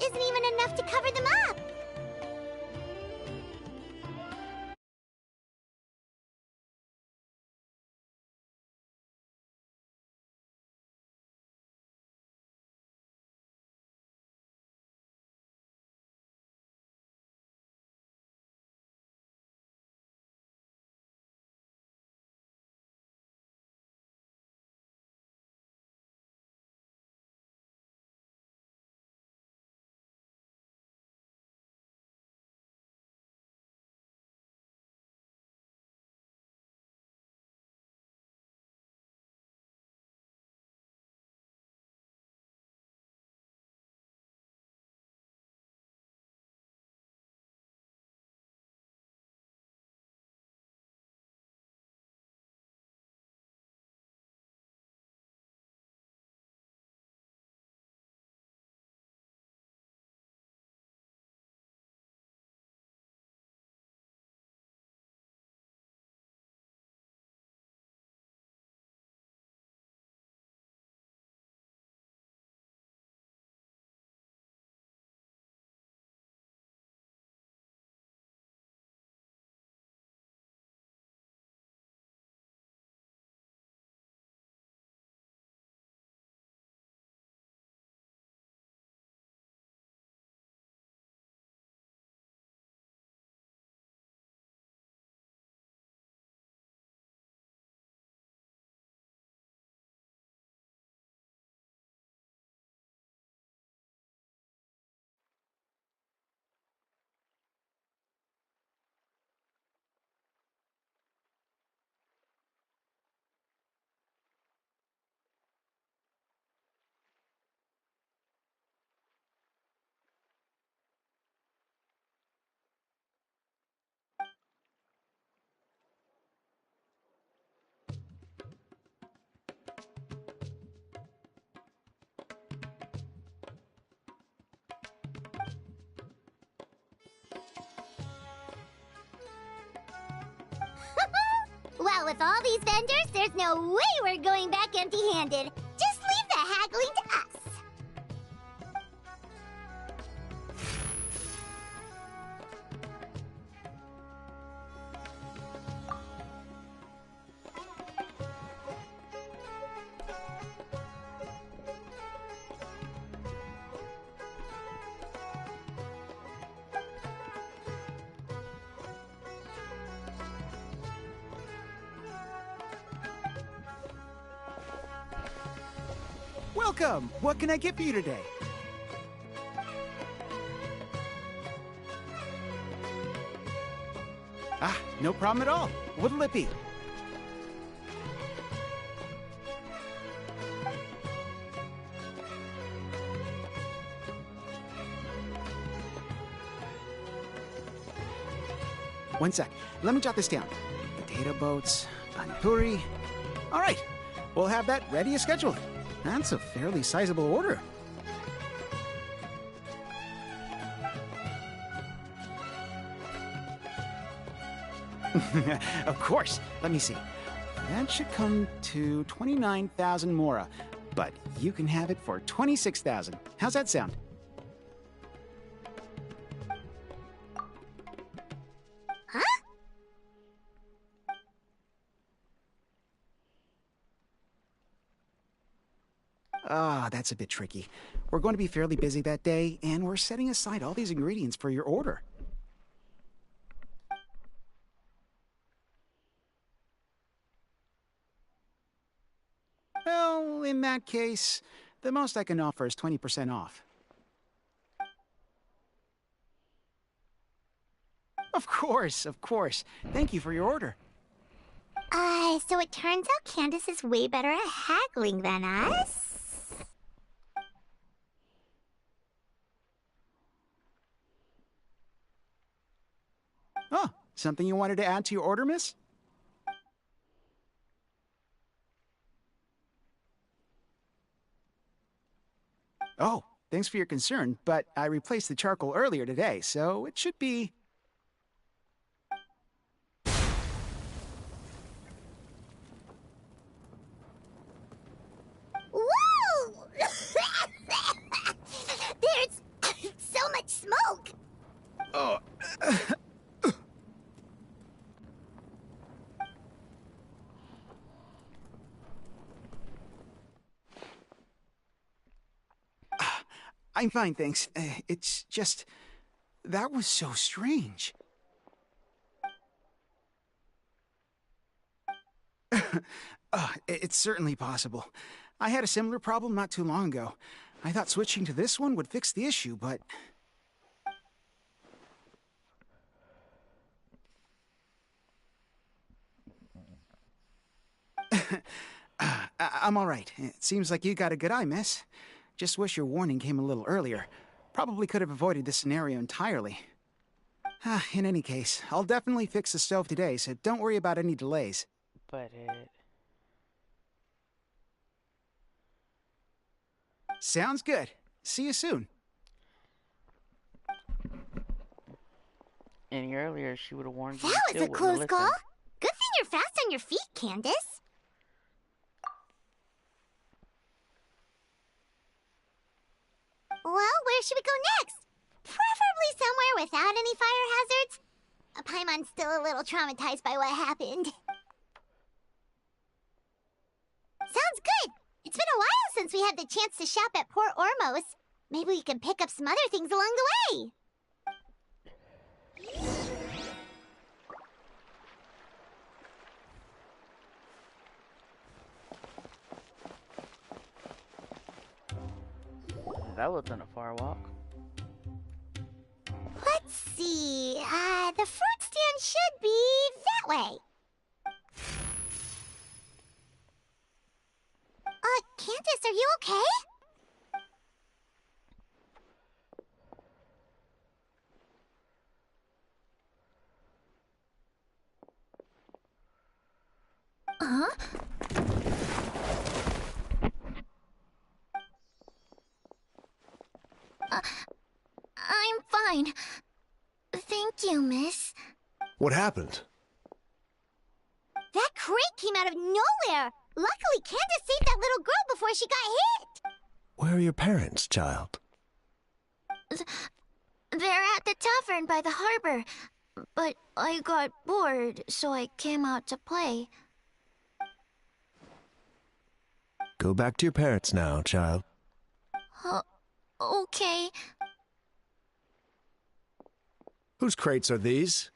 isn't even enough to cover them up. Well, with all these vendors, there's no way we're going back empty-handed. Just leave the haggling to us. Welcome! What can I get for you today? Ah, no problem at all. What'll it be? One sec. Let me jot this down. Potato boats, panipuri. All right. We'll have that ready as scheduled. That's a fairly sizable order. Of course. Let me see. That should come to 29,000 mora, but you can have it for 26,000. How's that sound? Huh? Ah, that's a bit tricky. We're going to be fairly busy that day, and we're setting aside all these ingredients for your order. Well, in that case, the most I can offer is 20% off. Of course, of course. Thank you for your order. So it turns out Candace is way better at haggling than us? Oh, something you wanted to add to your order, miss? Oh, thanks for your concern, but I replaced the charcoal earlier today, so it should be... Whoa! There's I'm fine, thanks. It's just... that was so strange. It's certainly possible. I had a similar problem not too long ago. I thought switching to this one would fix the issue, but... I'm all right. It seems like you got a good eye, miss. Just wish your warning came a little earlier. Probably could have avoided this scenario entirely. In any case, I'll definitely fix the stove today, so don't worry about any delays. But it... Sounds good. See you soon. And earlier, she would have warned you. That was a close call. Good thing you're fast on your feet, Candace. Well, where should we go next? Preferably somewhere without any fire hazards. Paimon's still a little traumatized by what happened. Sounds good. It's been a while since we had the chance to shop at Port Ormos. Maybe we can pick up some other things along the way. That wasn't a far walk. Let's see. The fruit stand should be that way. Candace, are you okay? Huh? I'm fine. Thank you, miss. What happened? That crate came out of nowhere. Luckily, Candace saved that little girl before she got hit. Where are your parents, child? They're at the tavern by the harbor. But I got bored, so I came out to play. Go back to your parents now, child. Okay. Whose crates are these?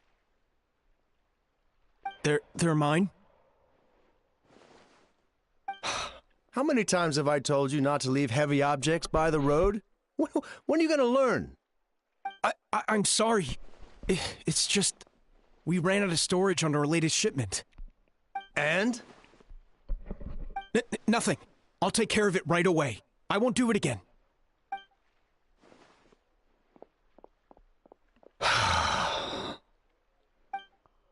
They're mine. How many times have I told you not to leave heavy objects by the road? When are you gonna learn? I'm sorry. It's just... we ran out of storage on our latest shipment. And? Nothing. I'll take care of it right away. I won't do it again.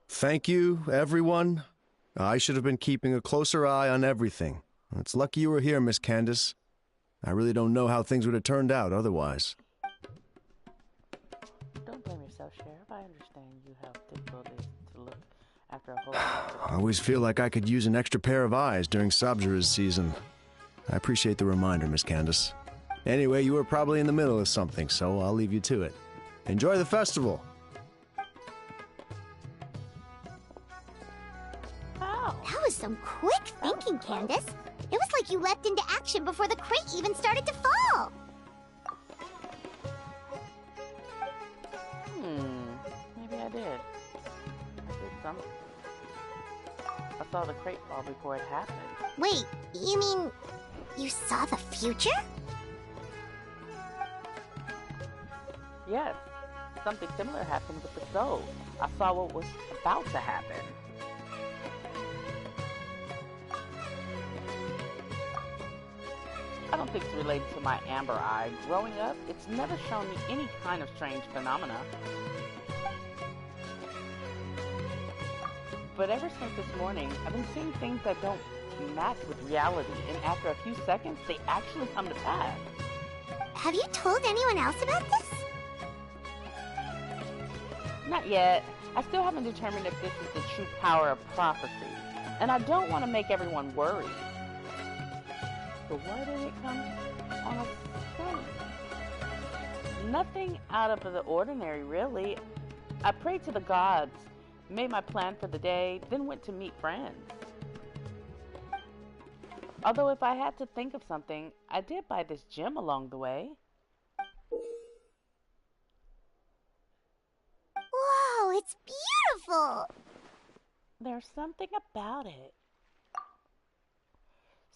Thank you, everyone. I should have been keeping a closer eye on everything. It's lucky you were here, Miss Candace. I really don't know how things would have turned out otherwise. Don't blame yourself, Sheriff. I understand you have difficulties to look after a whole... I always feel like I could use an extra pair of eyes during Sabzura's season. I appreciate the reminder, Miss Candace. Anyway, you were probably in the middle of something, so I'll leave you to it. Enjoy the festival. That was some quick thinking, Candace. It was like you leapt into action before the crate even started to fall. Maybe I did. I did something. I saw the crate fall before it happened. Wait, you mean you saw the future? Yes. Something similar happened with the stove. I saw what was about to happen. I don't think it's related to my amber eye. Growing up, it's never shown me any kind of strange phenomena. But ever since this morning, I've been seeing things that don't match with reality, and after a few seconds, they actually come to pass. Have you told anyone else about this? Not yet. I still haven't determined if this is the true power of prophecy, and I don't want to make everyone worried. But why did it come on a Sunday? Nothing out of the ordinary, really. I prayed to the gods, made my plan for the day, then went to meet friends. Although if I had to think of something, I did buy this gem along the way. It's beautiful! There's something about it.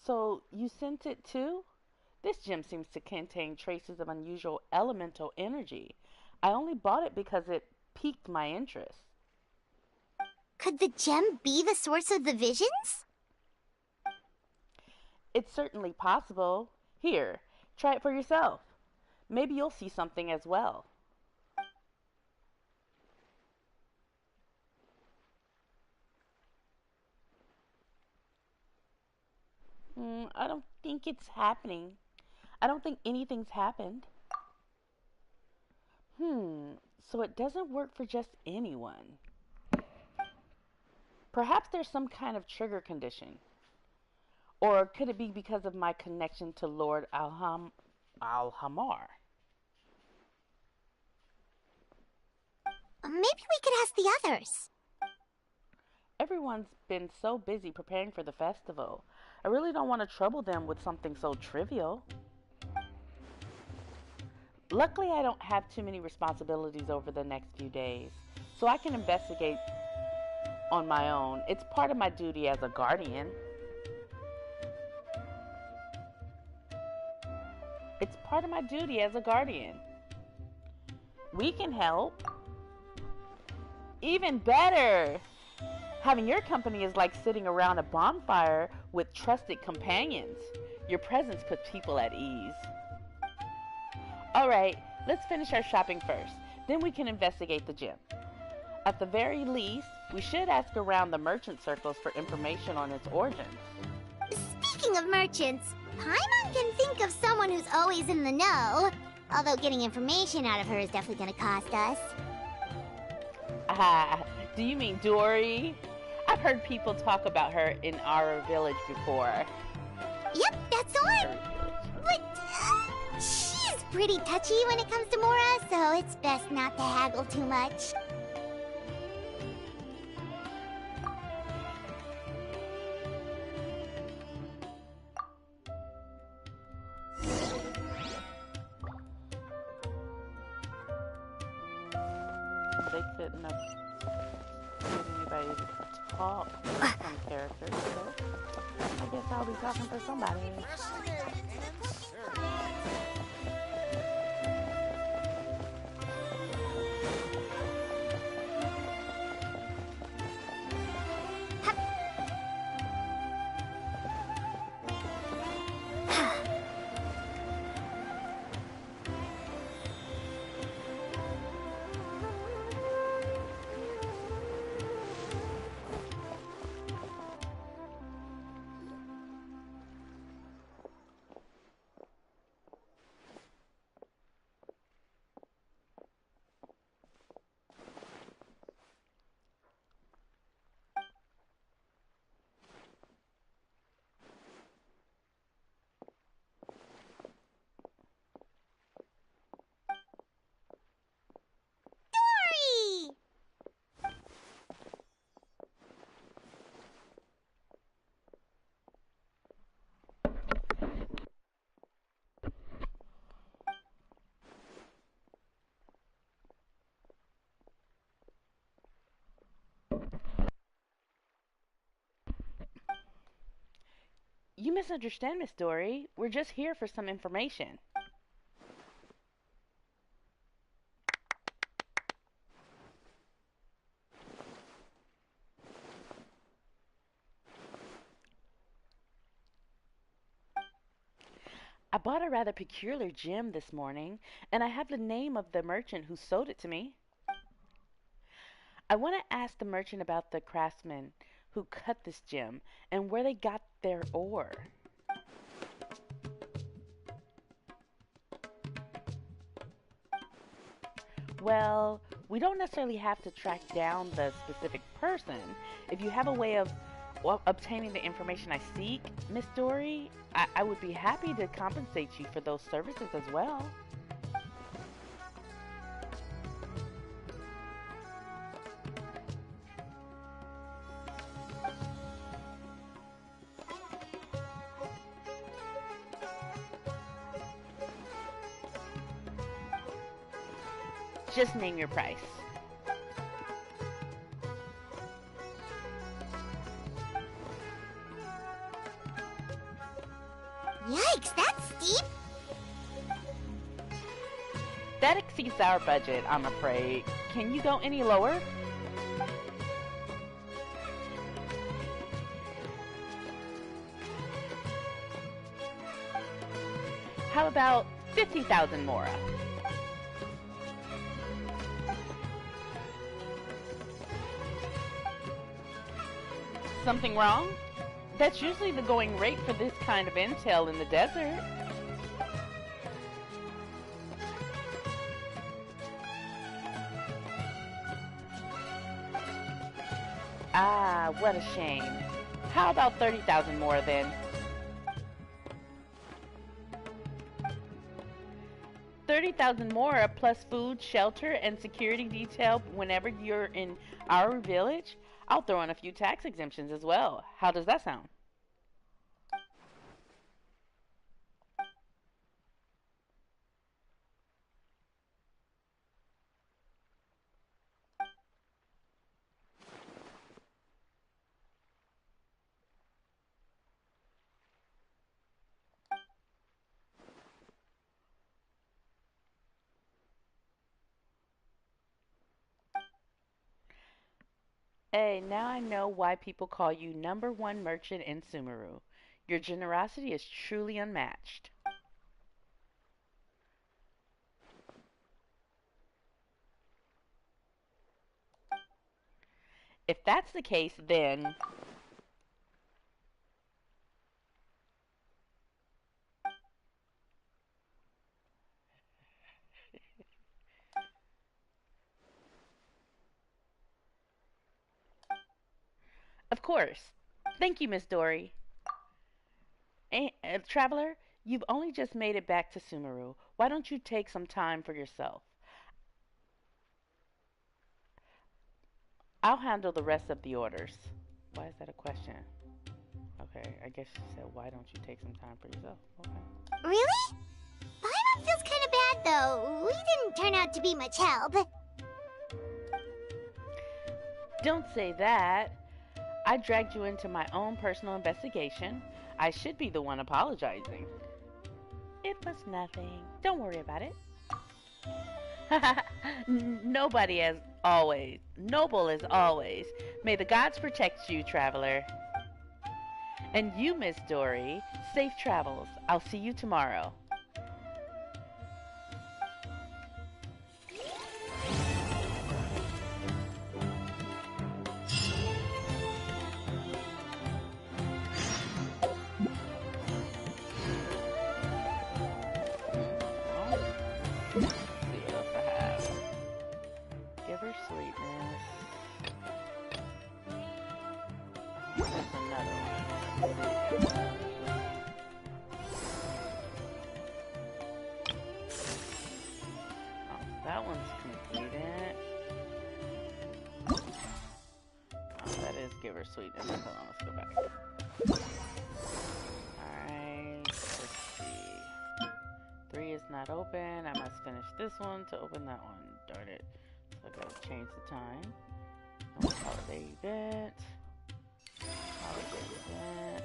So, you sent it too? This gem seems to contain traces of unusual elemental energy. I only bought it because it piqued my interest. Could the gem be the source of the visions? It's certainly possible. Here, try it for yourself. Maybe you'll see something as well. I don't think it's happening. I don't think anything's happened. So it doesn't work for just anyone. Perhaps there's some kind of trigger condition. Or could it be because of my connection to Lord Alhamar? Maybe we could ask the others. Everyone's been so busy preparing for the festival. I really don't want to trouble them with something so trivial. Luckily, I don't have too many responsibilities over the next few days, so I can investigate on my own. It's part of my duty as a guardian. It's part of my duty as a guardian. We can help. Even better! Having your company is like sitting around a bonfire with trusted companions. Your presence puts people at ease. Alright, let's finish our shopping first. Then we can investigate the gem. At the very least, we should ask around the merchant circles for information on its origins. Speaking of merchants, Paimon can think of someone who's always in the know. Although getting information out of her is definitely gonna cost us. Ah, do you mean Dory? I've heard people talk about her in our village before. Yep, that's the one! But, she's pretty touchy when it comes to Mora, so it's best not to haggle too much. They couldn't have given anybody to talk from characters, so I guess I'll be talking for somebody. You misunderstand, Miss Dory. We're just here for some information. I bought a rather peculiar gem this morning, and I have the name of the merchant who sold it to me. I want to ask the merchant about the craftsmen who cut this gem and where they got their ore. Well, we don't necessarily have to track down the specific person. If you have a way of obtaining the information I seek, Miss Dory, I would be happy to compensate you for those services as well. Just name your price. Yikes, that's steep. That exceeds our budget, I'm afraid. Can you go any lower? How about 50,000 Mora? Something wrong? That's usually the going rate for this kind of intel in the desert. Ah, what a shame. How about 30,000 more then? 30,000 more plus food, shelter, and security detail whenever you're in our village? I'll throw in a few tax exemptions as well. How does that sound? Hey, now I know why people call you #1 merchant in Sumeru. Your generosity is truly unmatched. If that's the case, then of course. Thank you, Miss Dory. Traveler, you've only just made it back to Sumeru. Why don't you take some time for yourself? I'll handle the rest of the orders. Why is that a question? Okay, I guess she said, why don't you take some time for yourself? Okay. Really? Paimon feels kind of bad, though. We didn't turn out to be much help. Don't say that. I dragged you into my own personal investigation. I should be the one apologizing. It was nothing. Don't worry about it. Nobody as always. Noble as always. May the gods protect you, traveler. And you, Miss Dory, safe travels. I'll see you tomorrow. Sweetness. That's another one. Oh, that one's completed. Oh, that is give her sweetness. Hold on, let's go back. Alright, let's see. 3 is not open. I must finish this one to open that one. Darn it. So I gotta change the time. Holiday event. Holiday event.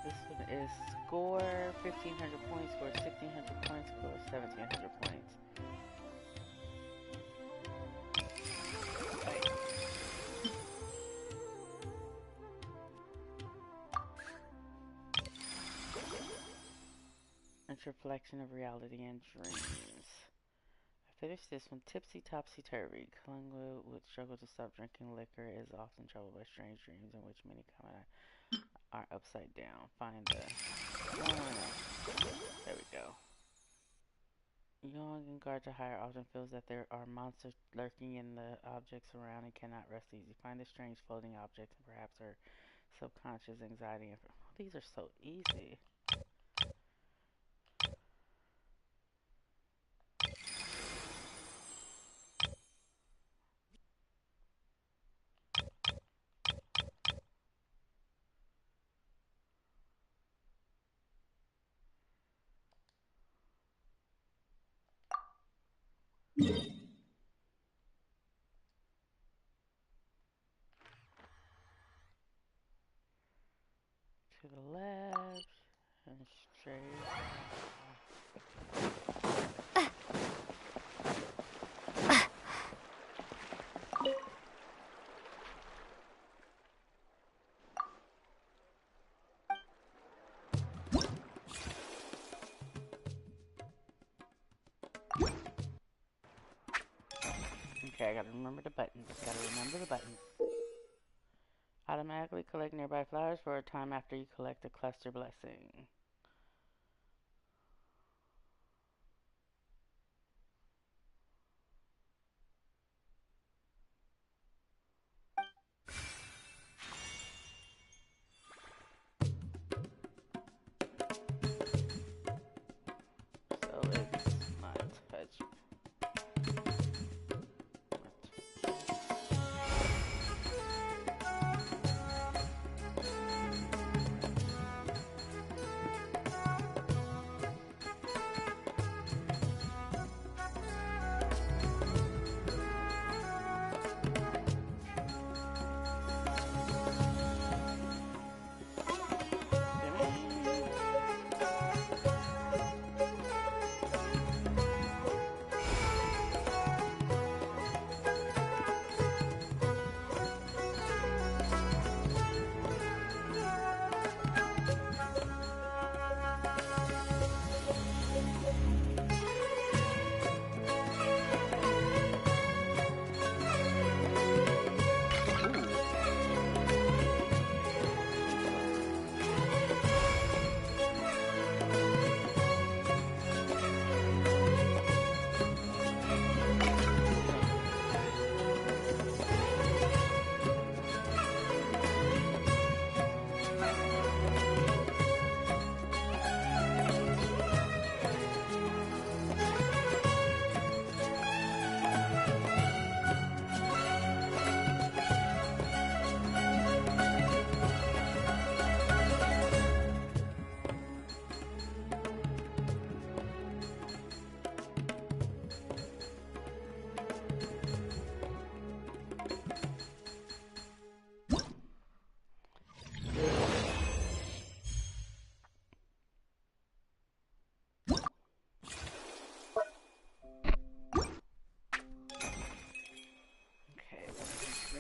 This one is score 1,500 points, score 1,600 points, score 1,700 points. Reflection of reality and dreams. I finished this one. Tipsy topsy turvy. Collingwood would struggle to stop drinking liquor. Is often troubled by strange dreams in which many comment are upside down. Find the. No. There we go. Young and guard to hire often feels that there are monsters lurking in the objects around and cannot rest easy. Find the strange floating objects and perhaps her subconscious anxiety. And these are so easy. To the left and straight. Okay, I gotta remember the buttons. Automatically collect nearby flowers for a time after you collect a cluster blessing. So it's my touch.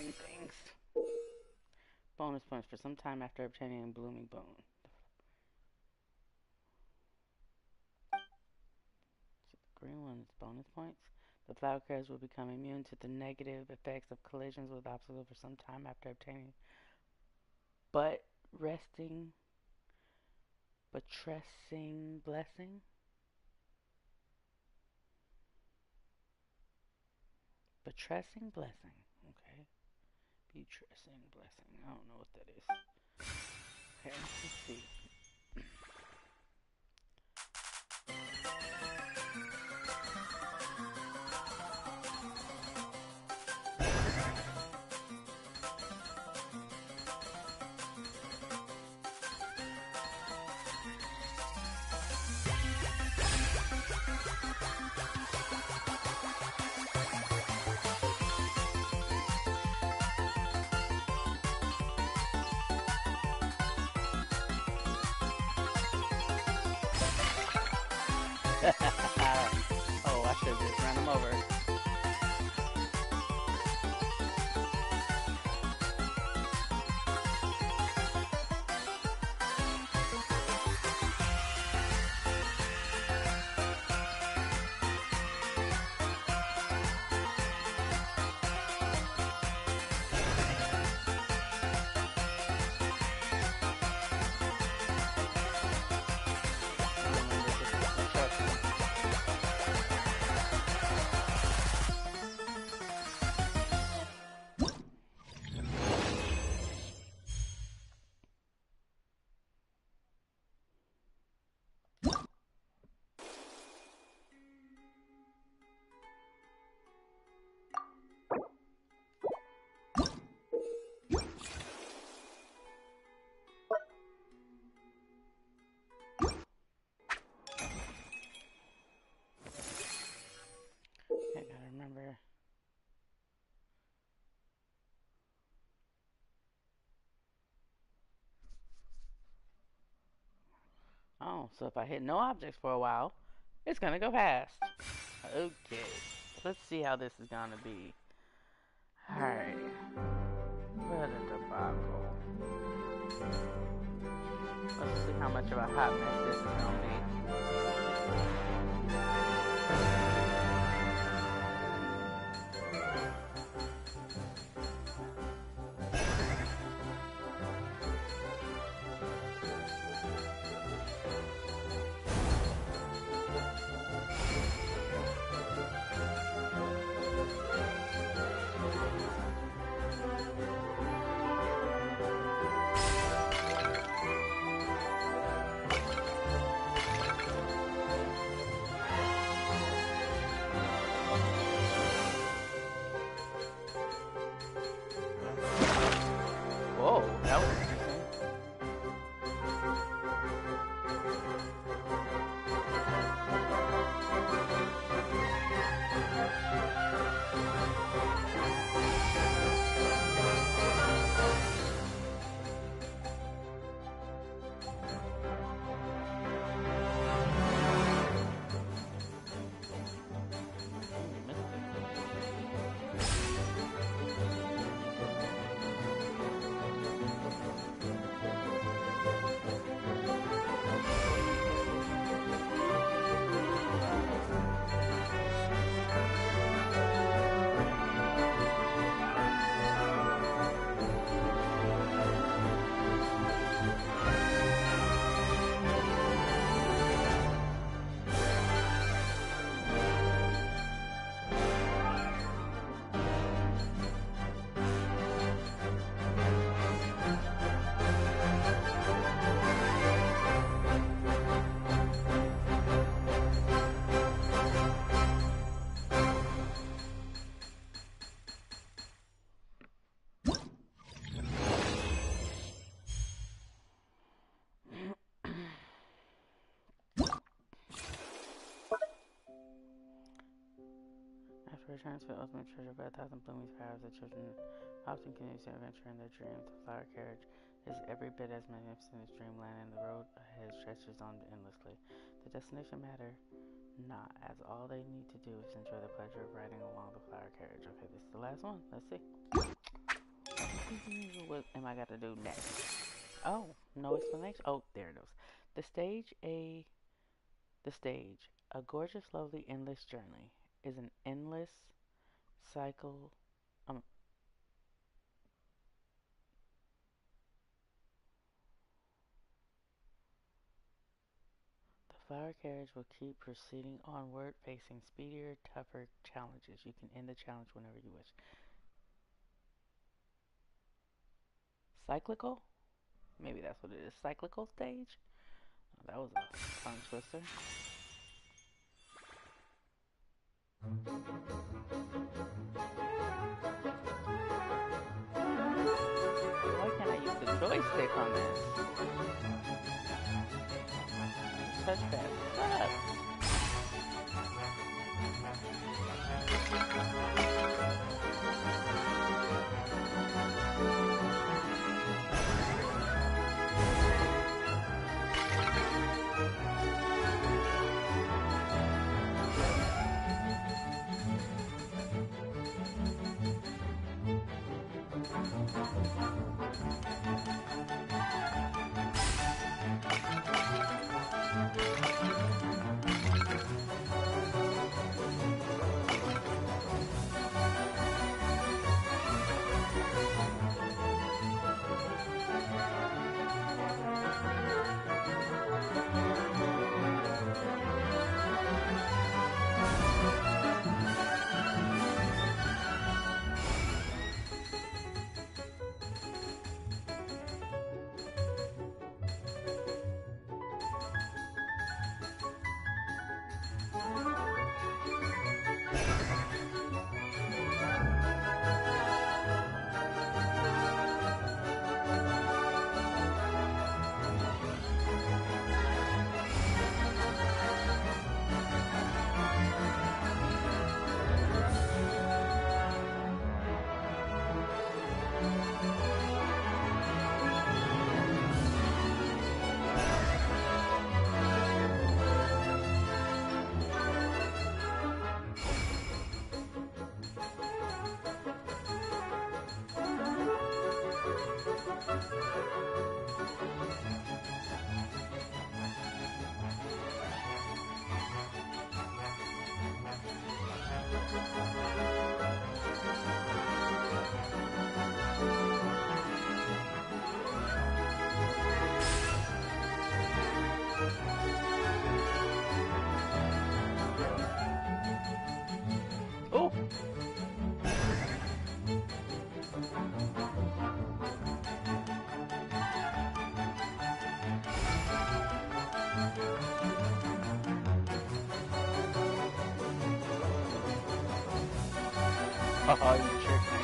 Things. Bonus points for some time after obtaining a blooming bone. So the green one is bonus points. The flower carriers will become immune to the negative effects of collisions with obstacles for some time after obtaining buttressing blessing. Buttressing blessing. Okay. Buttressing blessing. I don't know what that is. Okay, let's see. Oh, I should just run him over. Oh, so if I hit no objects for a while, it's gonna go fast. Okay. Let's see how this is gonna be. Alright. What a debacle. Let's see how much of a hot mess this is gonna be. Whoa, that was interesting. After returning to the ultimate treasure by 1,000 blooming powers, the children often continue to adventure in their dreams. The flower carriage is every bit as magnificent as dreamland, and the road ahead stretches on endlessly. The destination matter not, as all they need to do is enjoy the pleasure of riding along the flower carriage. Okay, this is the last one. Let's see. What am I got to do next? Oh, no explanation. Oh, there it goes. The stage, a gorgeous, lovely, endless journey is an endless cycle. The flower carriage will keep proceeding onward, facing speedier, tougher challenges. You can end the challenge whenever you wish. Cyclical? Maybe that's what it is. Cyclical stage? Oh, that was a tongue twister. Why can't I use the joystick on this? Touchpad. Shut up. Oh. Oh, you tricked me.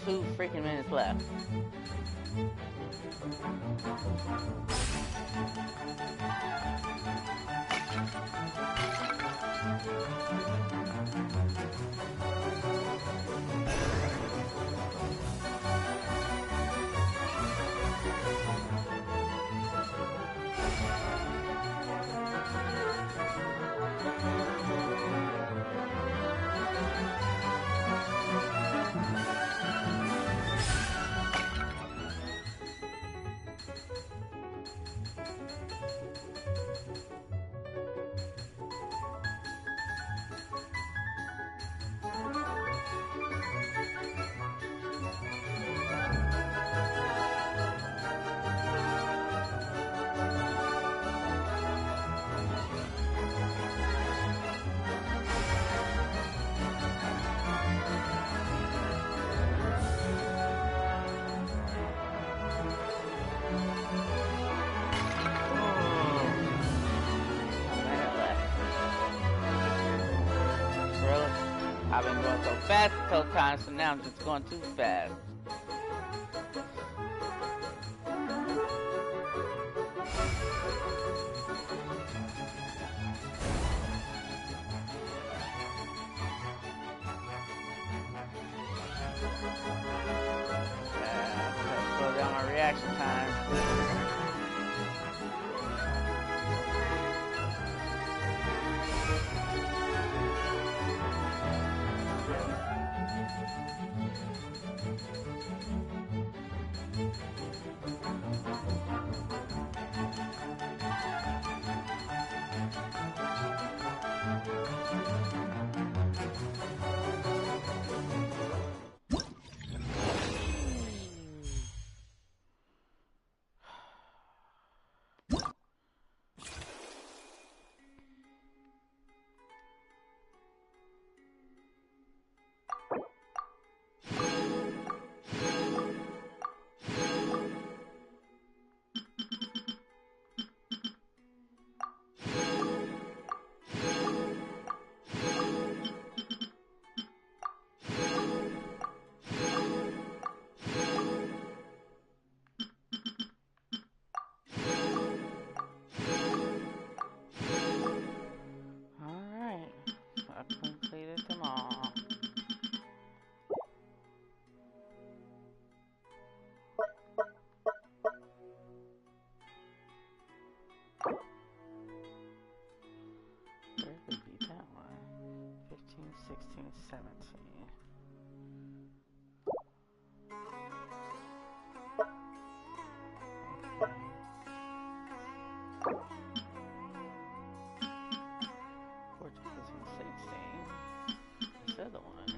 Two freaking minutes left. I've been going so fast this whole time, so now I'm just going too fast. Yeah, slow down my reaction time. 16, 17. This other one.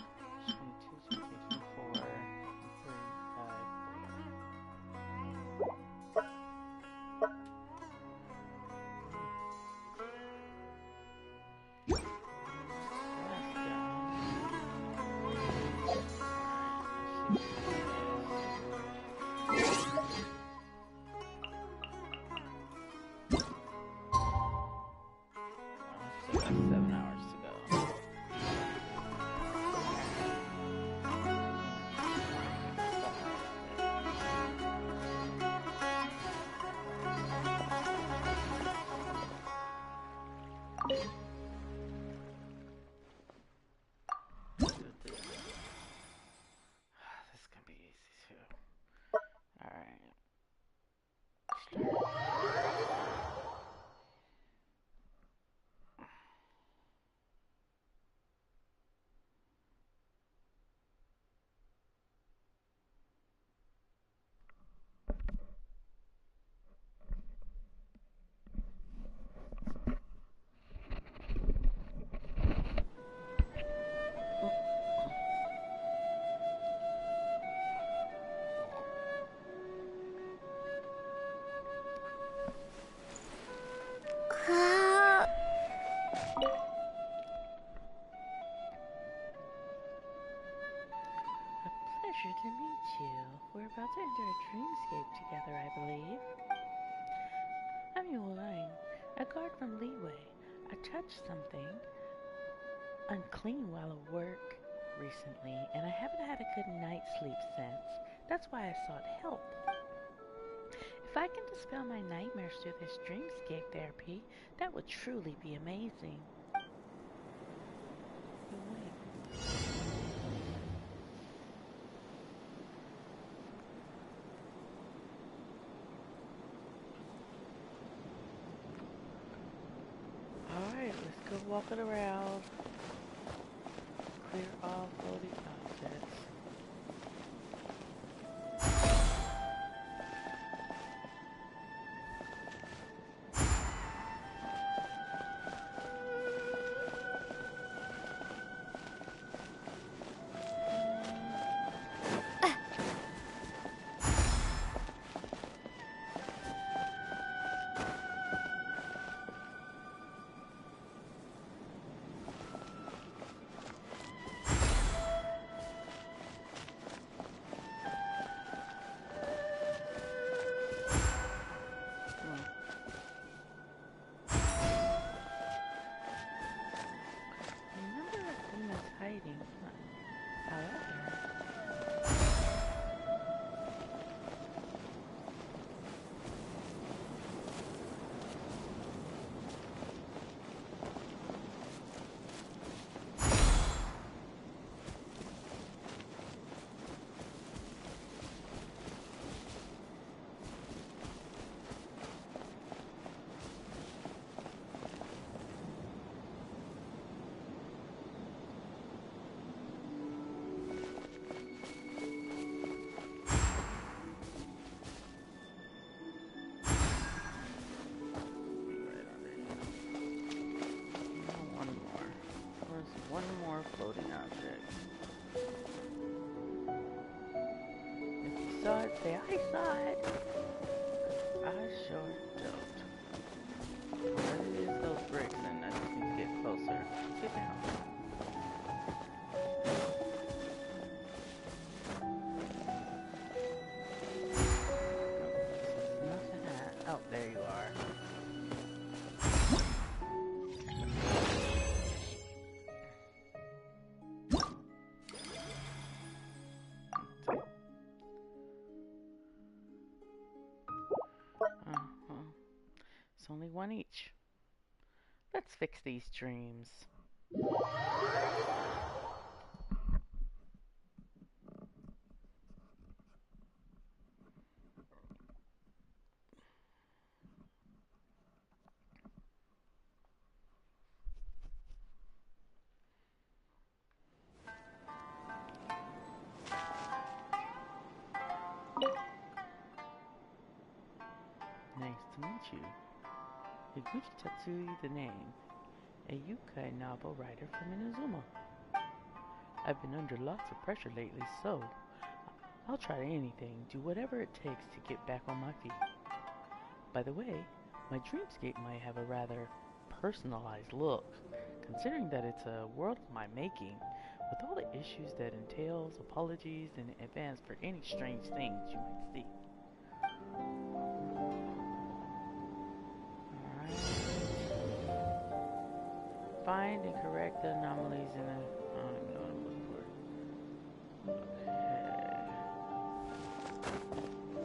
So 22, 23, 24, 3, 5, 4. Still got 7 hours to go. This can be easy too. Alright. Pleasure to meet you. We're about to enter a dreamscape together, I believe. I'm Yuan, a guard from Leeway. I touched something unclean while at work recently, and I haven't had a good night's sleep since. That's why I sought help. If I can dispel my nightmares through this dreamscape therapy, that would truly be amazing. Alright, let's go walking around. Clear all floating objects. One more floating object. If you saw it, say, I saw it. I sure don't. Where is those bricks? And I just need to get closer. Get down. Nothing. Oh, there you are. It's only one each. Let's fix these dreams. you? Higuchi Tatsui the name, a yukai novel writer from Inazuma. I've been under lots of pressure lately, so I'll try anything, do whatever it takes to get back on my feet. By the way, my dreamscape might have a rather personalized look, considering that it's a world of my making, with all the issues that entails, apologies in advance for any strange things you might see. Alright. Find and correct the anomalies in the... I don't even know what I'm looking for. Okay.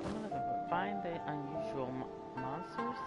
I'm looking for find the unusual monsters.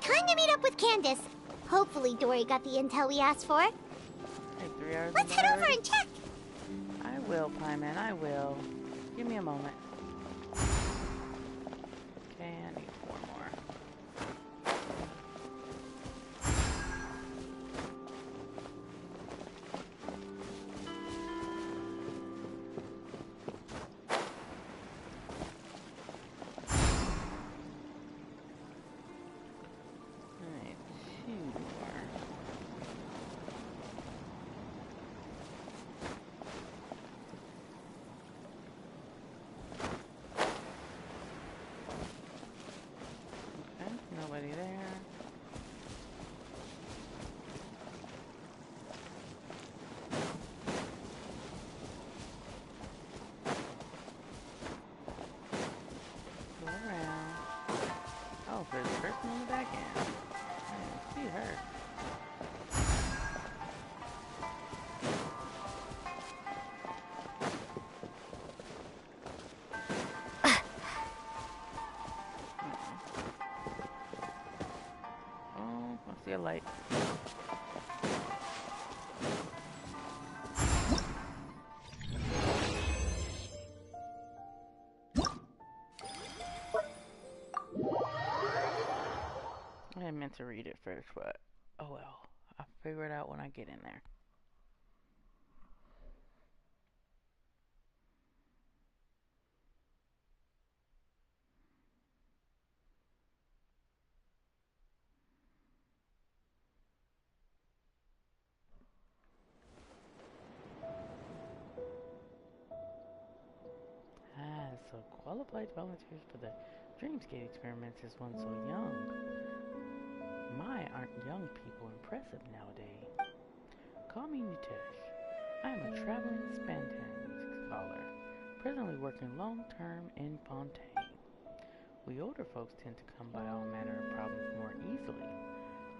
Time to meet up with Candace. Hopefully Dory got the intel we asked for. Hey, 3 hours. Let's head over and check. I will, Pieman, I will. Give me a moment. Okay, I need 4 more. Alright, 2 more. Okay, nobody there. Go around. Oh, there's a person on the back end. I didn't see her. Oh, I see a light. I meant to read it first, but oh well. I'll figure it out when I get in there. Ah, so qualified volunteers for the Dreamscape experiments is one so young. My, aren't young people impressive nowadays? Call me Nitesh. I am a traveling Spantan scholar, presently working long-term in Fontaine. We older folks tend to come by all manner of problems more easily.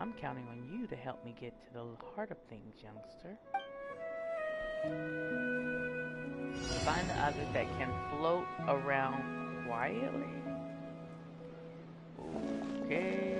I'm counting on you to help me get to the heart of things, youngster. Find the object that can float around quietly. Okay.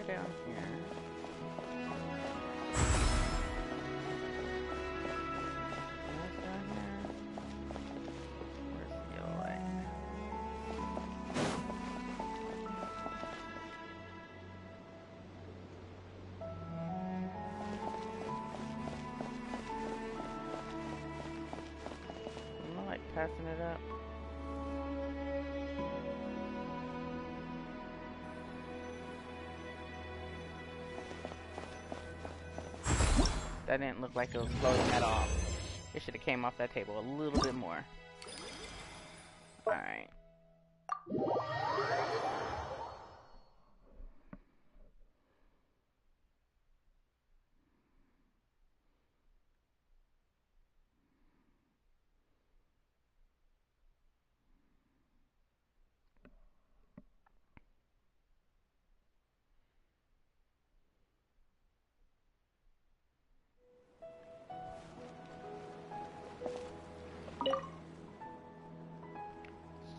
Down here. What's down here? Where's the yellow light? I'm not like passing it up. That didn't look like it was floating at all. It should have came off that table a little bit more. Alright.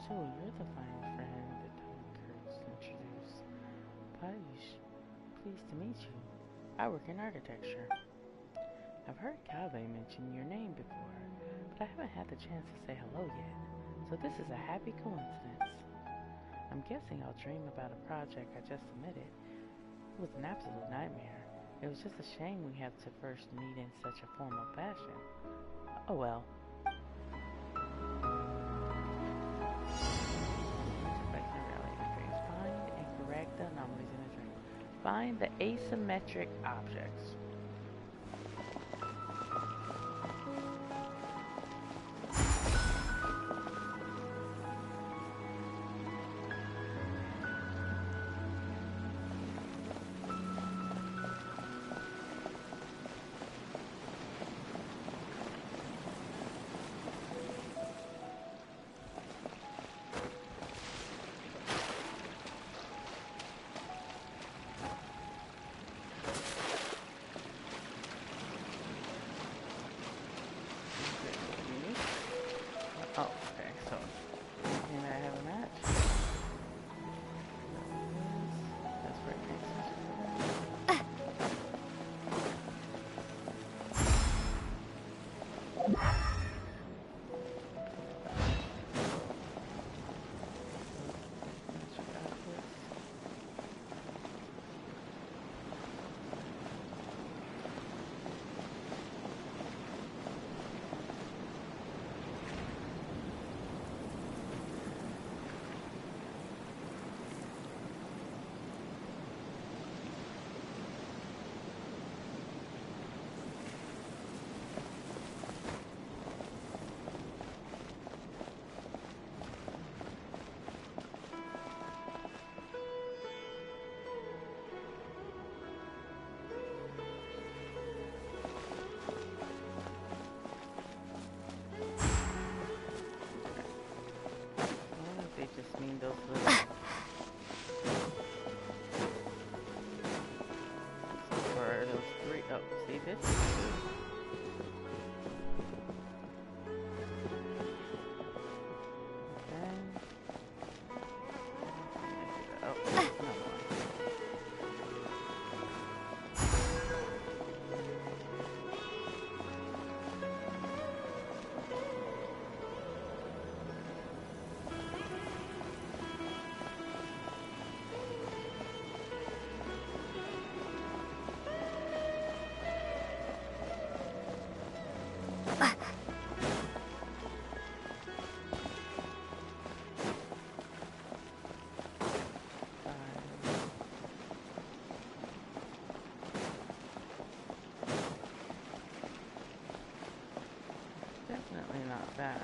So, you're the final friend that Tom Kurtz introduced. Paish, pleased to meet you. I work in architecture. I've heard Calve mention your name before, but I haven't had the chance to say hello yet, so this is a happy coincidence. I'm guessing I'll dream about a project I just submitted. It was an absolute nightmare. It was just a shame we had to first meet in such a formal fashion. Oh well. Find and correct the anomalies in a dream. Find the asymmetric objects. Oh, okay, so and I have a match. That's right next just mean those little for those three. Oh, see this? Okay. Oh, another one. Definitely not that.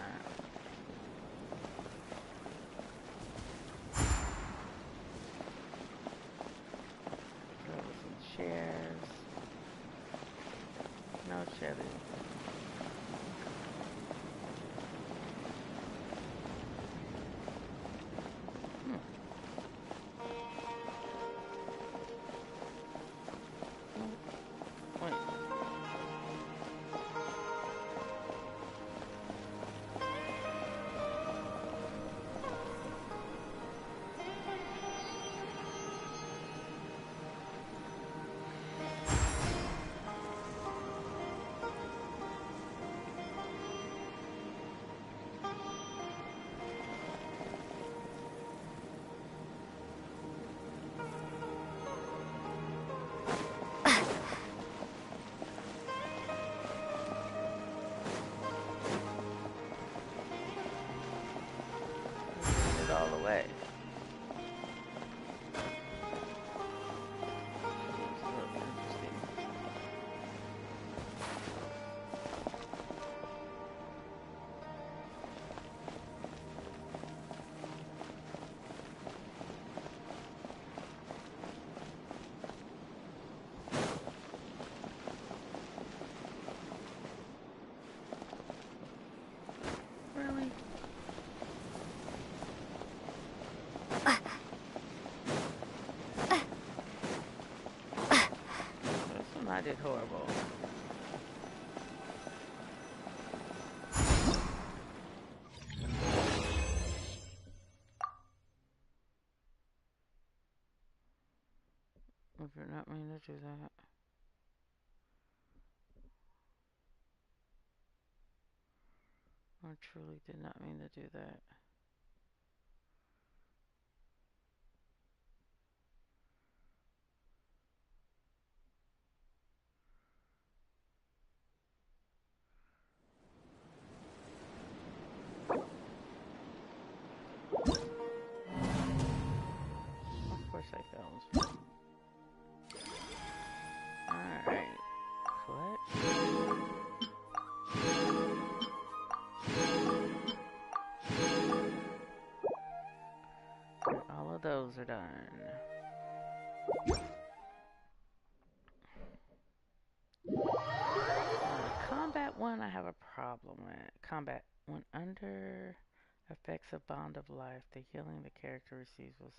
Throw some chairs. No chairs. Wait. did horrible. I did not mean to do that. I truly did not mean to do that. Of course I failed. Alright. Collect. All of those are done. Combat 1 I have a problem with. Combat 1 under effects of Bond of Life. The healing the character receives will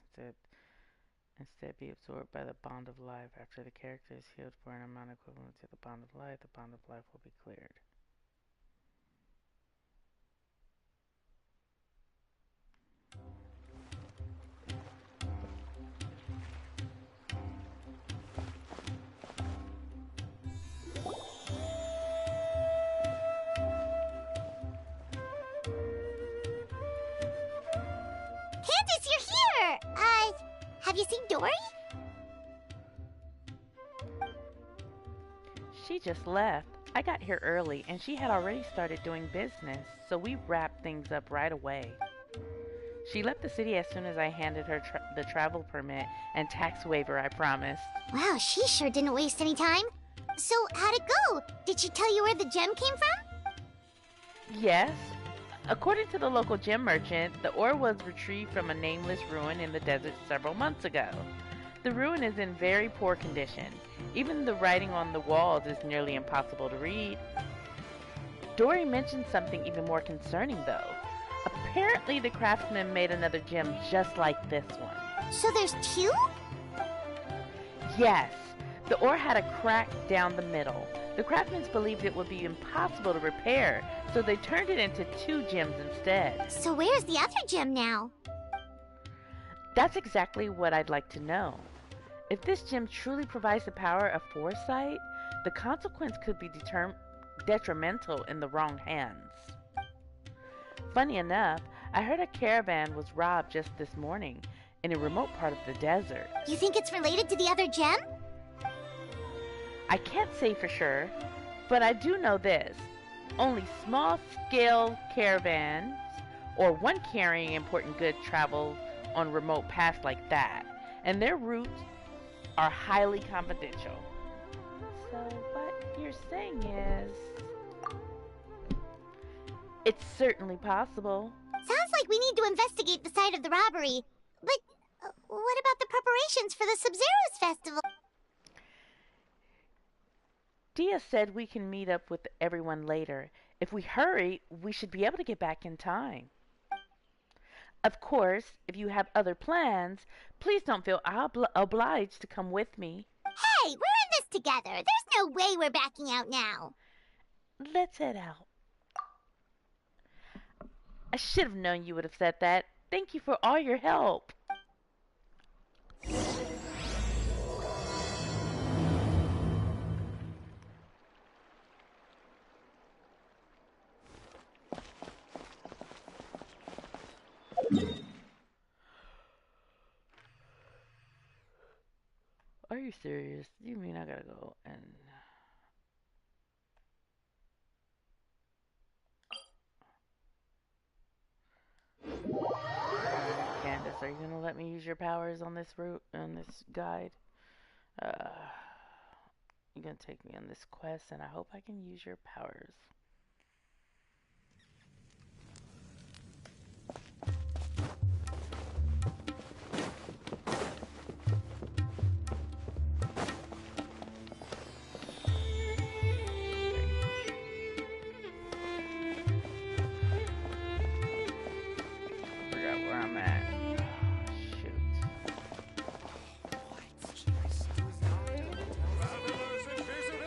instead be absorbed by the Bond of Life. After the character is healed for an amount equivalent to the Bond of Life, the Bond of Life will be cleared. Candace, you're here! Have you seen Dory? She just left. I got here early and she had already started doing business, so we wrapped things up right away. She left the city as soon as I handed her the travel permit and tax waiver I promised. Wow, she sure didn't waste any time. So, how'd it go? Did she tell you where the gem came from? Yes. According to the local gem merchant, the ore was retrieved from a nameless ruin in the desert several months ago. The ruin is in very poor condition. Even the writing on the walls is nearly impossible to read. Dory mentioned something even more concerning, though. Apparently, the craftsman made another gem just like this one. So there's two? Yes. The ore had a crack down the middle. The craftsmen believed it would be impossible to repair, so they turned it into two gems instead. So where's the other gem now? That's exactly what I'd like to know. If this gem truly provides the power of foresight, the consequence could be detrimental in the wrong hands. Funny enough, I heard a caravan was robbed just this morning in a remote part of the desert. You think it's related to the other gem? I can't say for sure, but I do know this. Only small-scale caravans or one carrying important goods travel on remote paths like that, and their routes are highly confidential. So what you're saying is, it's certainly possible. Sounds like we need to investigate the site of the robbery. But what about the preparations for the Sub-Zero's festival? Dia said we can meet up with everyone later. If we hurry, we should be able to get back in time. Of course, if you have other plans, please don't feel obliged to come with me. Hey, we're in this together. There's no way we're backing out now. Let's head out. I should have known you would have said that. Thank you for all your help. Are you serious? You mean I gotta go and... Candace, are you gonna let me use your powers on this route, on this guide? You're gonna take me on this quest, and I hope I can use your powers. Travelers and visitors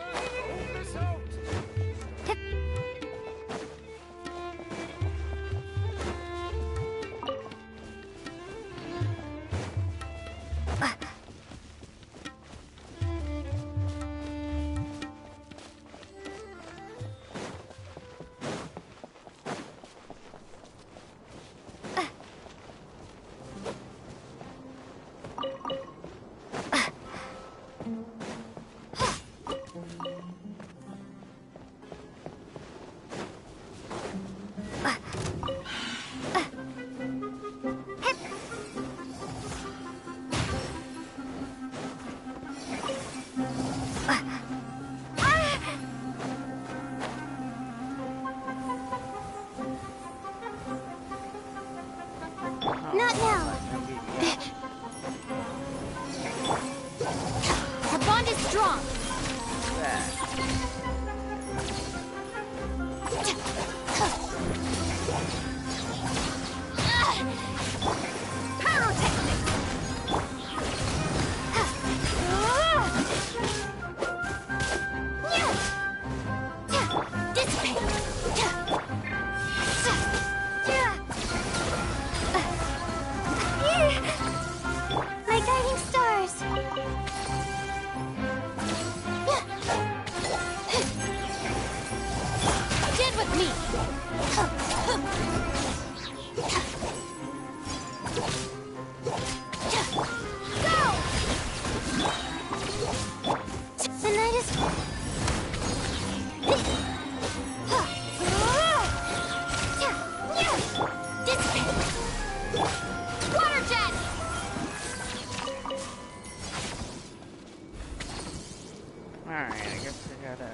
Alright, I guess we gotta...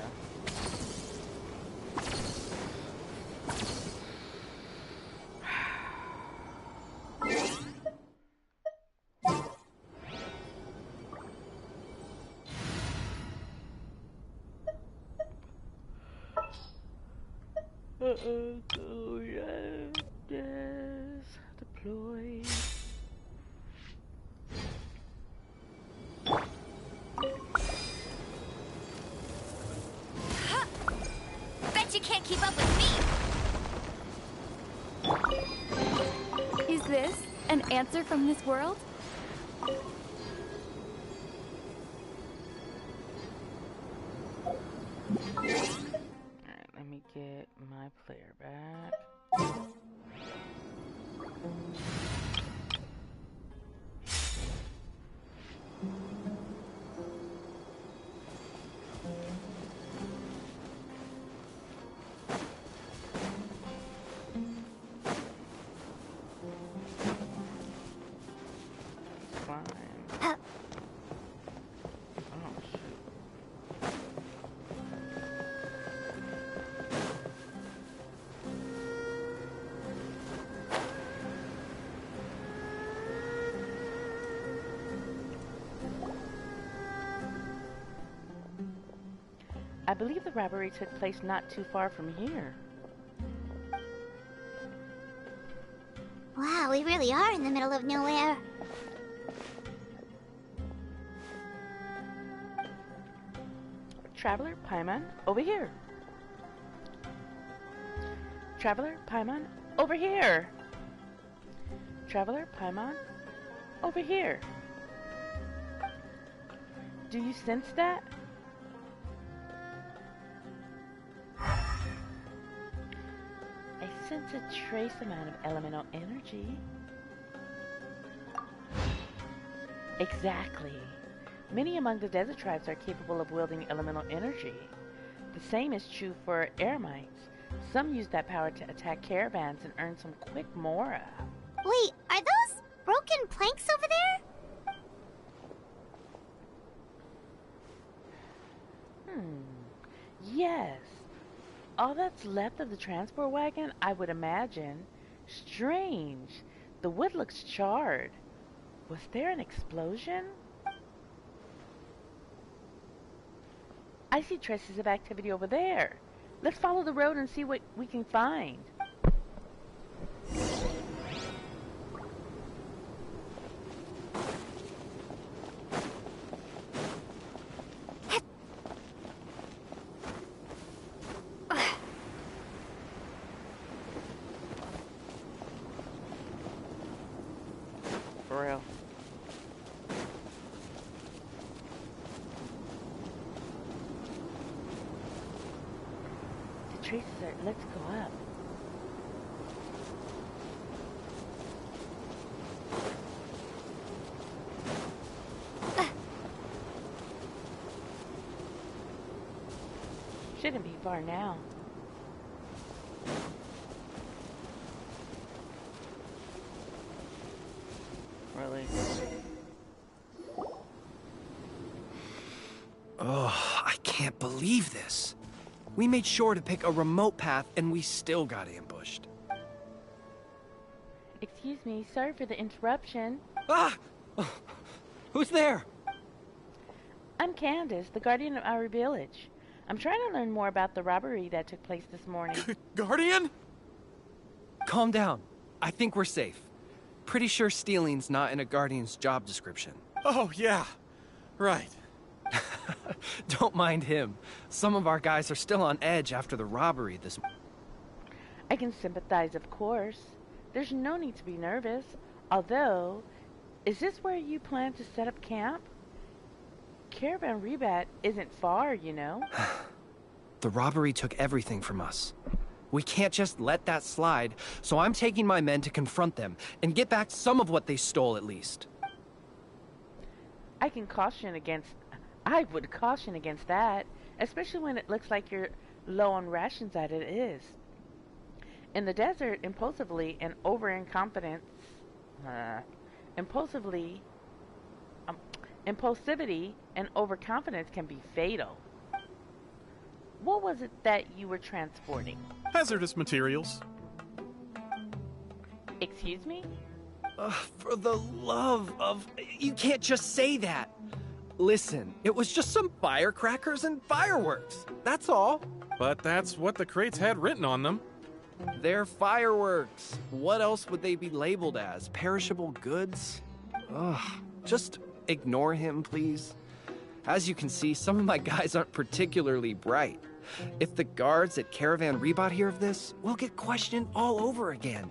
Go yes, deploy. Bet you can't keep up with me! Is this an answer from this world? Alright, let me get my player back. Fine. Oh, shoot. I believe the robbery took place not too far from here. Wow, we really are in the middle of nowhere. Traveler Paimon, over here. Traveler Paimon, over here. Traveler Paimon, over here. Do you sense that? I sense a trace amount of elemental energy. Exactly. Many among the desert tribes are capable of wielding elemental energy. The same is true for eremites. Some use that power to attack caravans and earn some quick mora. Wait, are those broken planks over there? Yes. All that's left of the transport wagon, I would imagine. Strange. The wood looks charred. Was there an explosion? I see traces of activity over there. Let's follow the road and see what we can find. For real. The traces are... Let's go up. Shouldn't be far now. Really? Oh, I can't believe this. We made sure to pick a remote path and we still got ambushed. Excuse me, sorry for the interruption. Ah! Who's there? I'm Candace, the guardian of our village. I'm trying to learn more about the robbery that took place this morning. Guardian? Calm down. I think we're safe. Pretty sure stealing's not in a guardian's job description. Oh, yeah. Right. Don't mind him. Some of our guys are still on edge after the robbery this morning. I can sympathize, of course. There's no need to be nervous. Although, is this where you plan to set up camp? Caravan Rebat isn't far, you know. The robbery took everything from us. We can't just let that slide, so I'm taking my men to confront them and get back some of what they stole at least. I would caution against that, especially when it looks like you're low on rations as it is. In the desert, impulsivity and overconfidence can be fatal. what was it that you were transporting? Hazardous materials. Excuse me? For the love of... You can't just say that. Listen, it was just some firecrackers and fireworks. That's all. But that's what the crates had written on them. They're fireworks. What else would they be labeled as? Perishable goods? Ugh. Just ignore him, please. As you can see, some of my guys aren't particularly bright. If the guards at Caravan Rebot hear of this, we'll get questioned all over again.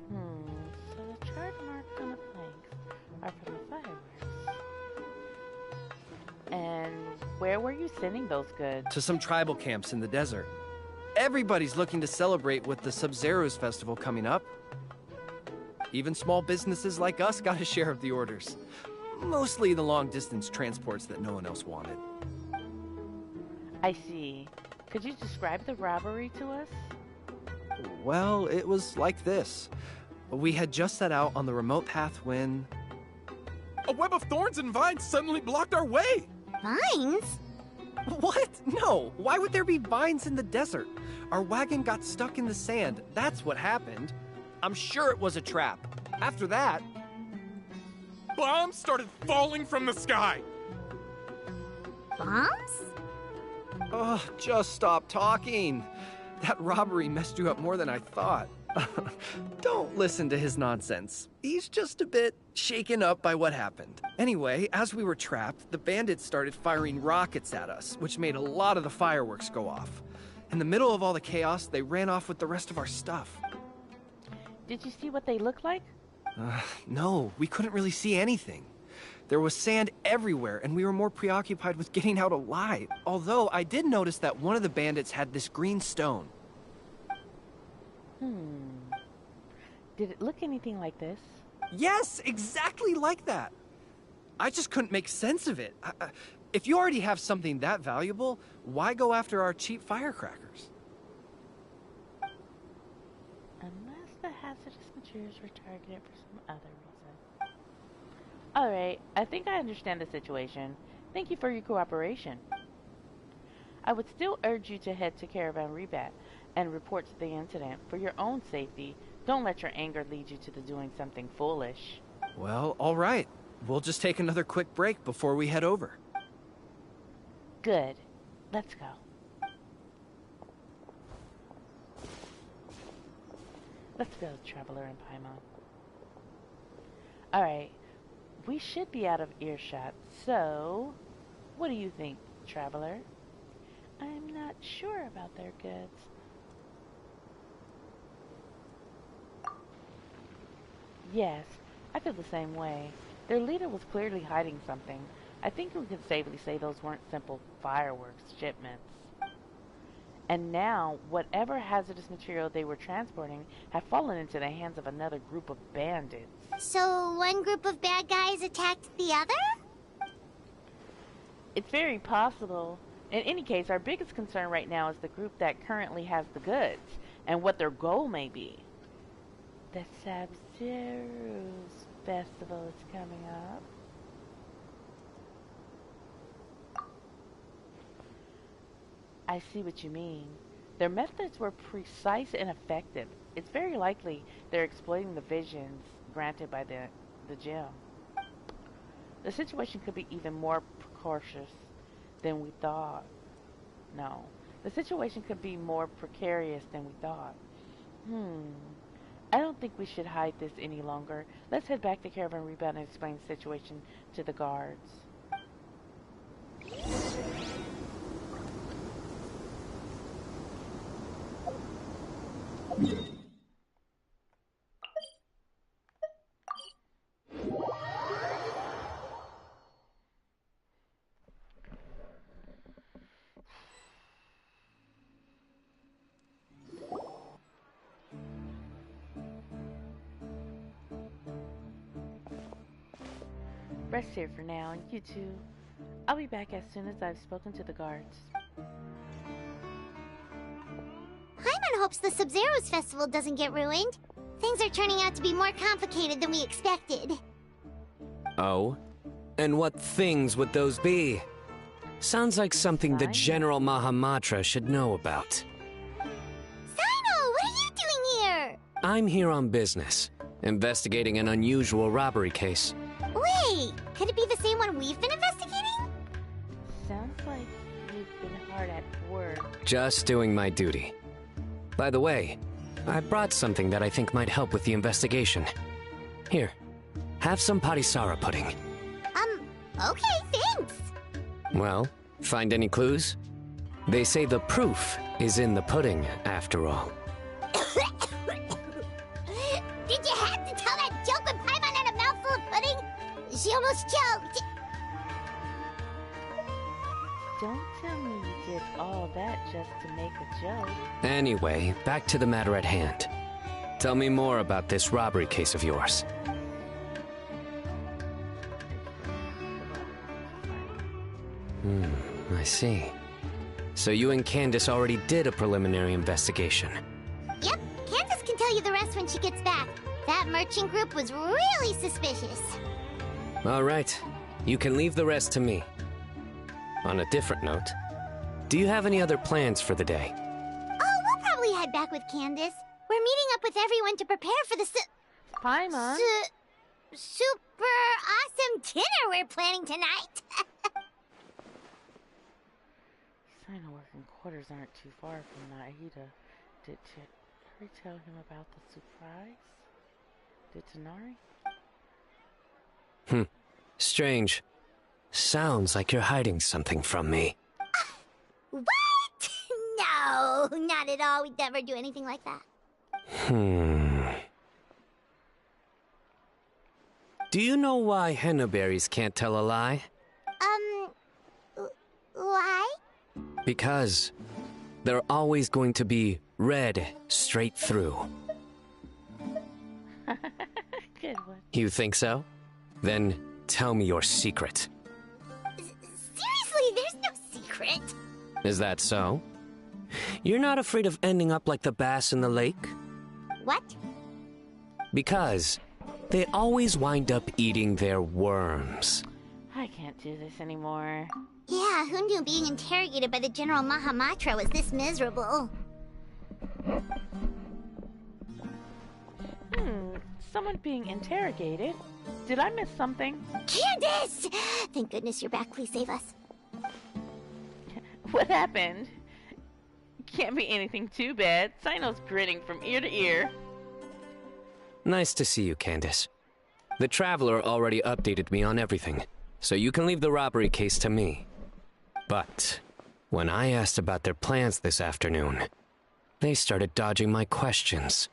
So the charred marks on the planks are from the fireworks. And where were you sending those goods? To some tribal camps in the desert. Everybody's looking to celebrate with the Sub-Zero's festival coming up. Even small businesses like us got a share of the orders. Mostly the long-distance transports that no one else wanted. I see. Could you describe the robbery to us? Well, it was like this. We had just set out on the remote path when... A web of thorns and vines suddenly blocked our way! Vines? What? No! Why would there be vines in the desert? Our wagon got stuck in the sand. That's what happened. I'm sure it was a trap. After that... Bombs started falling from the sky! Bombs? Ugh, just stop talking. That robbery messed you up more than I thought. Don't listen to his nonsense. He's just a bit shaken up by what happened. Anyway, as we were trapped, the bandits started firing rockets at us, which made a lot of the fireworks go off. In the middle of all the chaos, they ran off with the rest of our stuff. Did you see what they looked like? No, we couldn't really see anything. There was sand everywhere, and we were more preoccupied with getting out alive. Although, I did notice that one of the bandits had this green stone. Did it look anything like this? Yes, exactly like that. I just couldn't make sense of it. If you already have something that valuable, why go after our cheap firecrackers? Unless the hazardous materials were targeted for some other reason. Alright, I think I understand the situation. Thank you for your cooperation. I would still urge you to head to Caravan Rebat and report the incident. For your own safety, don't let your anger lead you to doing something foolish. Well, all right. We'll just take another quick break before we head over. Good. Let's go. Let's go, Traveler and Paimon. Alright. We should be out of earshot, so... What do you think, Traveler? I'm not sure about their goods. Yes, I feel the same way. Their leader was clearly hiding something. I think we can safely say those weren't simple fireworks shipments. And now, whatever hazardous material they were transporting had fallen into the hands of another group of bandits. So one group of bad guys attacked the other? It's very possible. In any case, our biggest concern right now is the group that currently has the goods, and what their goal may be. The Sub-Zero's festival is coming up. I see what you mean. Their methods were precise and effective. It's very likely they're exploiting the visions granted by the gem. The situation could be even more precocious than we thought. No. The situation could be more precarious than we thought. I don't think we should hide this any longer. Let's head back to Caravan Rebound and explain the situation to the guards. Rest here for now, and you too. I'll be back as soon as I've spoken to the guards. Paimon hopes the Sub-Zero's festival doesn't get ruined. Things are turning out to be more complicated than we expected. Oh? And what things would those be? Sounds like something the General Mahamatra should know about. Sino, what are you doing here? I'm here on business, investigating an unusual robbery case. Wait, could it be the same one we've been investigating? Sounds like you've been hard at work. Just doing my duty. By the way, I brought something that I think might help with the investigation. Here, have some patisara pudding. Okay, thanks. Well, find any clues? They say the proof is in the pudding, after all. Did you have to tell that joke when Paimon had a mouthful of pudding? She almost choked. Don't tell me you did all that just to make a joke. Anyway, back to the matter at hand. Tell me more about this robbery case of yours. I see. So you and Candace already did a preliminary investigation. Yep, Candace can tell you the rest when she gets back. That merchant group was really suspicious. All right. You can leave the rest to me. On a different note, do you have any other plans for the day? Oh, we'll probably head back with Candace. We're meeting up with everyone to prepare for the Paimon. super awesome dinner we're planning tonight. Sino working quarters aren't too far from Naida. Did Terry tell him about the surprise? Did Tanari? Strange. Sounds like you're hiding something from me. What? No, not at all. We'd never do anything like that. Do you know why henna berries can't tell a lie? Why? Because they're always going to be red straight through. Good one. You think so? Then tell me your secret. Seriously, there's no secret. Is that so? You're not afraid of ending up like the bass in the lake? What? Because they always wind up eating their worms. I can't do this anymore. Yeah, who knew being interrogated by the General Mahamatra was this miserable? Someone being interrogated? Did I miss something? Candace! Thank goodness you're back. Please save us. What happened? Can't be anything too bad. Sino's grinning from ear to ear. Nice to see you, Candace. The Traveler already updated me on everything, so you can leave the robbery case to me. But when I asked about their plans this afternoon, they started dodging my questions.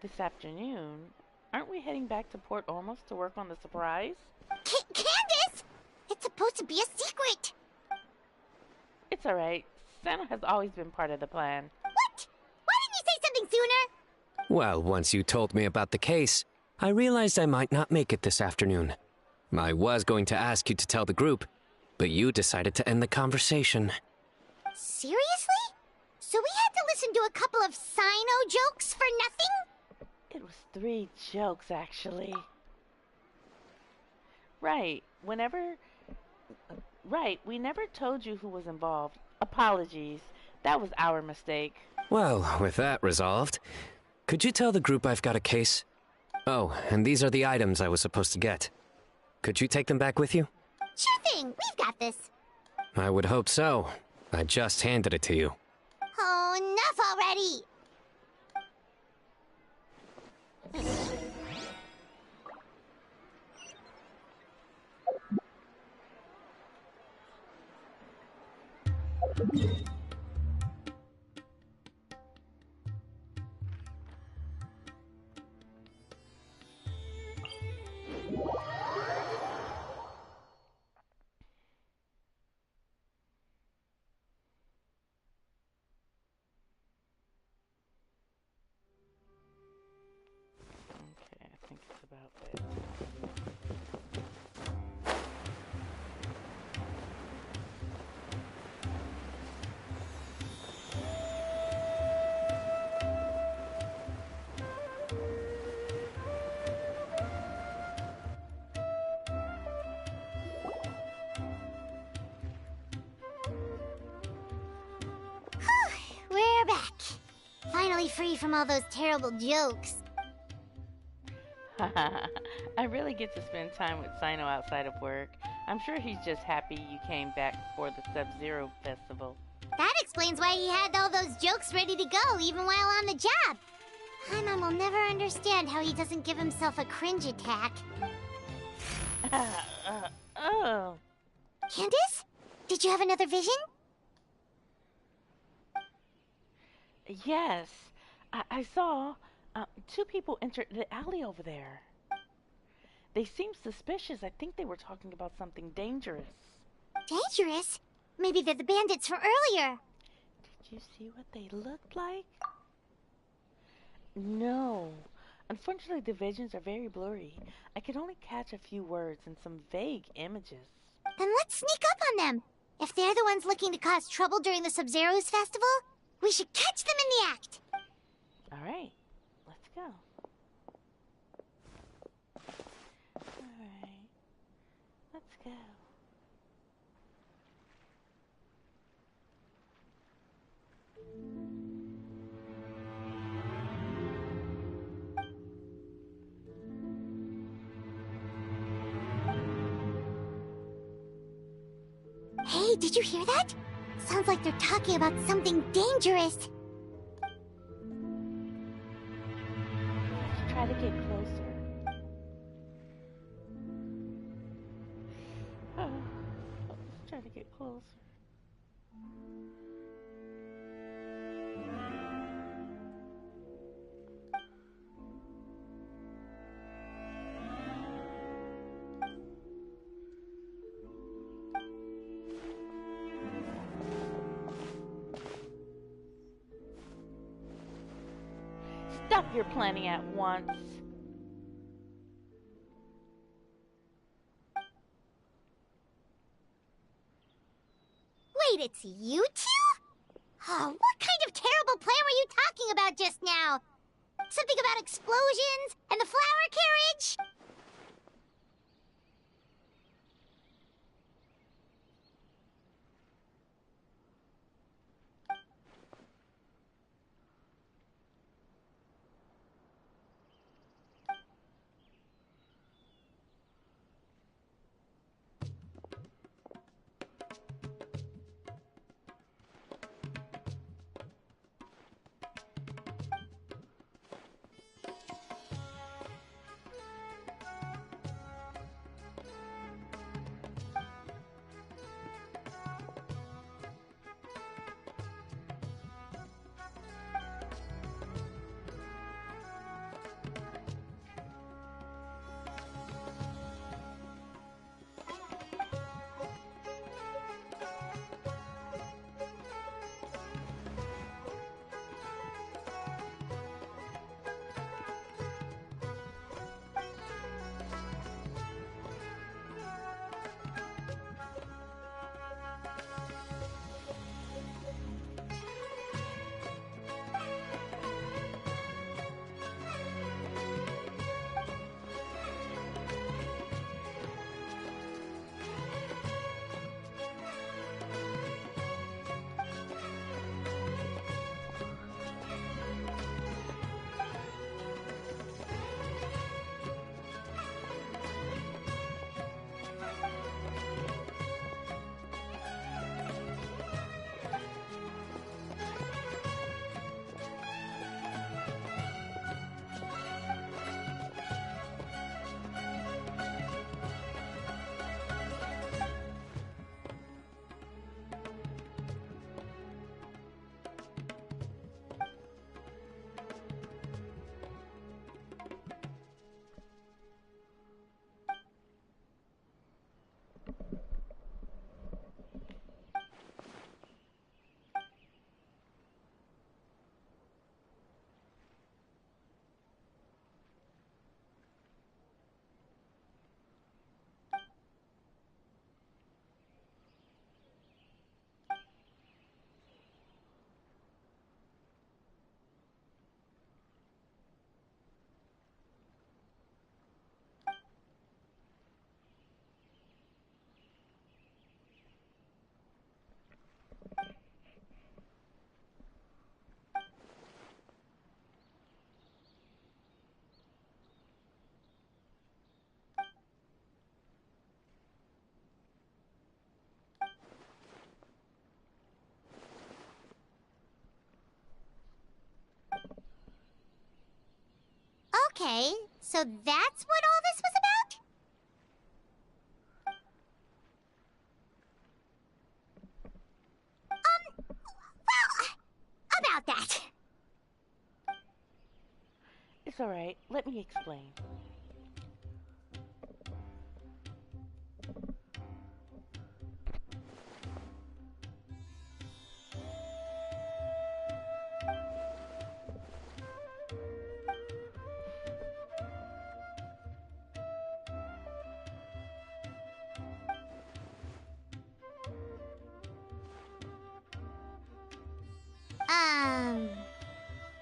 This afternoon, aren't we heading back to Port Ormos to work on the surprise? Candace! It's supposed to be a secret! It's alright. Sino has always been part of the plan. What? Why didn't you say something sooner? Well, once you told me about the case, I realized I might not make it this afternoon. I was going to ask you to tell the group, but you decided to end the conversation. Seriously? So we had to listen to a couple of Sino jokes for nothing? It was 3 jokes, actually. Right, we never told you who was involved. Apologies. That was our mistake. Well, with that resolved, could you tell the group I've got a case? Oh, and these are the items I was supposed to get. Could you take them back with you? Sure thing. We've got this. I would hope so. I just handed it to you. Oh, enough already! Okay, I think it's about there. free from all those terrible jokes. I really get to spend time with Sino outside of work. I'm sure he's just happy you came back for the Sub-Zero festival. That explains why he had all those jokes ready to go even while on the job. Paimon will never understand how he doesn't give himself a cringe attack. Oh. Candace? Did you have another vision? Yes. I saw two people enter the alley over there. They seemed suspicious. I think they were talking about something dangerous. Dangerous? Maybe they're the bandits from earlier. Did you see what they looked like? No. Unfortunately, the visions are very blurry. I could only catch a few words and some vague images. Then let's sneak up on them. If they're the ones looking to cause trouble during the Sub-Zero's festival, we should catch them in the act. All right. Let's go. All right. Let's go. Hey, did you hear that? Sounds like they're talking about something dangerous. Let's try to get closer. Let's try to get closer. Stop your planning at once. Wait, it's you two? Oh, what kind of terrible plan were you talking about just now? Something about explosions and the flower carriage? Okay, so that's what all this was about? Well, about that. It's alright. Let me explain.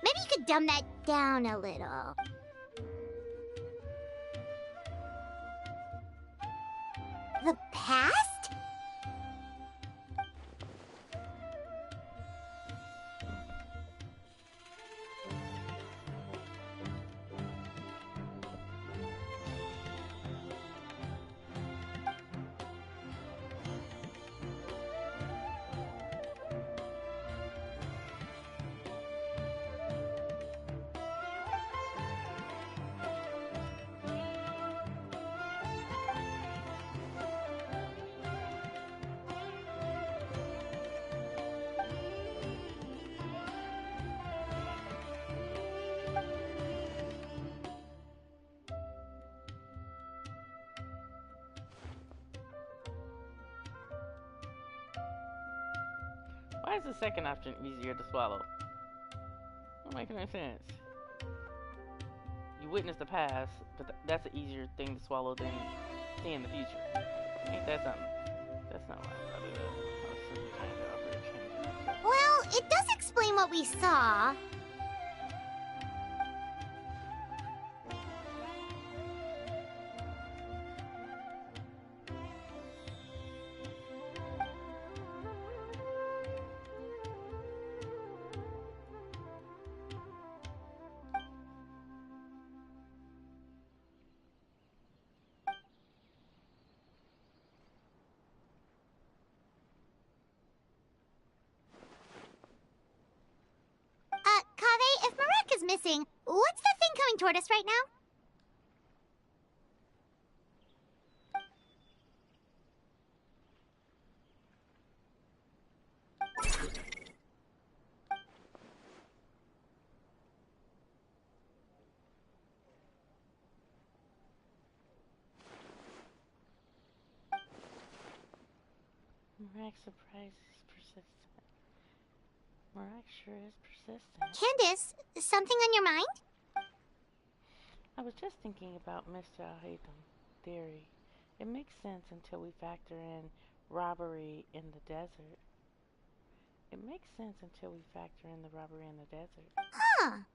Maybe you could dumb that down a little. The past? Why is the second option easier to swallow? Don't make any sense. You witness the past, but that's an easier thing to swallow than seeing the future. Ain't that something? That's not why I thought of that. I was simply trying to offer a change. Well, it does explain what we saw. Kaveh, if Marek is missing, what's the thing coming toward us right now? Marek surprise is persistent. Marek sure is persistent. Candace, something on your mind? I was just thinking about Mr. Al-Haytham's theory. It makes sense until we factor in robbery in the desert. It makes sense until we factor in the robbery in the desert. Huh.